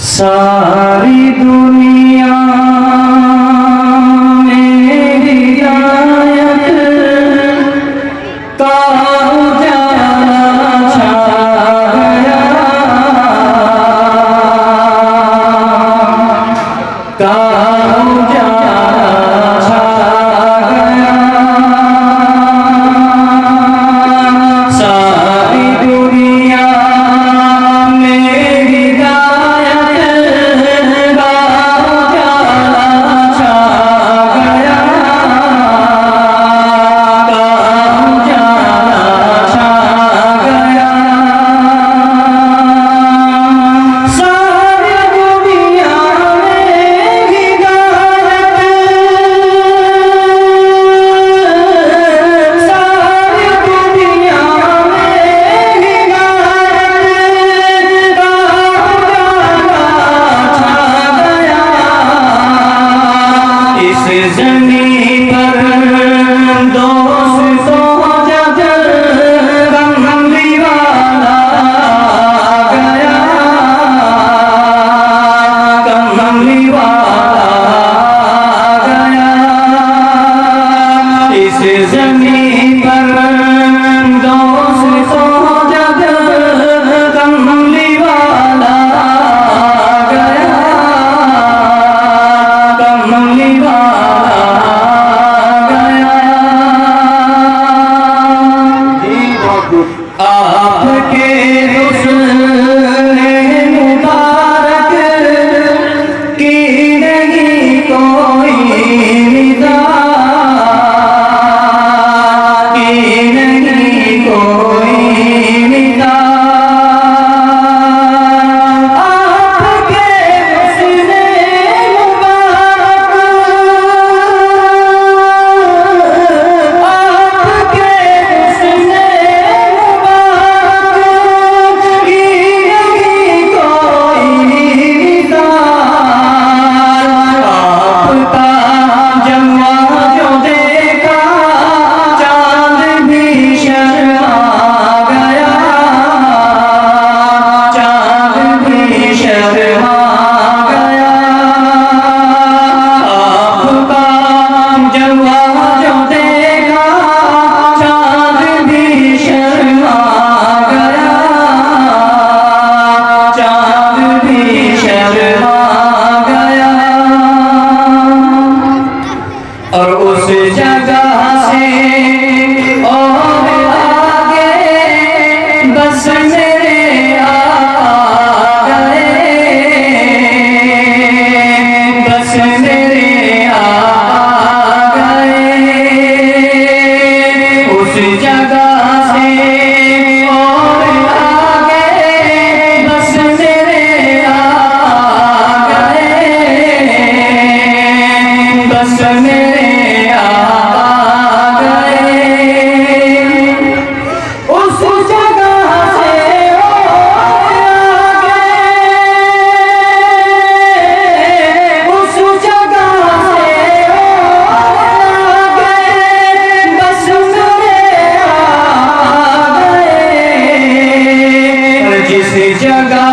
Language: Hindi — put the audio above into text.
सारी दुनिया में हिदायत का उजाला छा गया, का उजाला छा गया। सारी दुनिया में हिदायत का उजाला छा गया, का उजाला छा गया। सारी दुनिया में हिदायत, सारी दुनिया में हिदायत का उजाला छा गया। इस ज़मीं पर दोस्तों जब कमली वाला गया, कमली वाला गया। इस ज़मीं पर दोस्तों जब कमली वाला गया, कमली वाला गया। आपके हुस्न मुबारक की नहीं कोई निदा, की नहीं कोई निदा। आपके हुस्न मुबारक, आपके हुस्न मुबारक की नहीं कोई निदा। आपका जलवा जो देखा चांद भी शर्मा गया, चांद भी शर्मा गया। आपका जलवा जो देखा चांद भी शर्मा गया, चांद भी शर्मा गया। और उस जगह से और आगे बस मेरे आका गए, बस मेरे आका गए। उस जगह से और आगे बस मेरे आका गए, बस मेरे आका गए। उस जगह से और आगे, उस जगह से और आगे बस मेरे आ गए। जिस जगह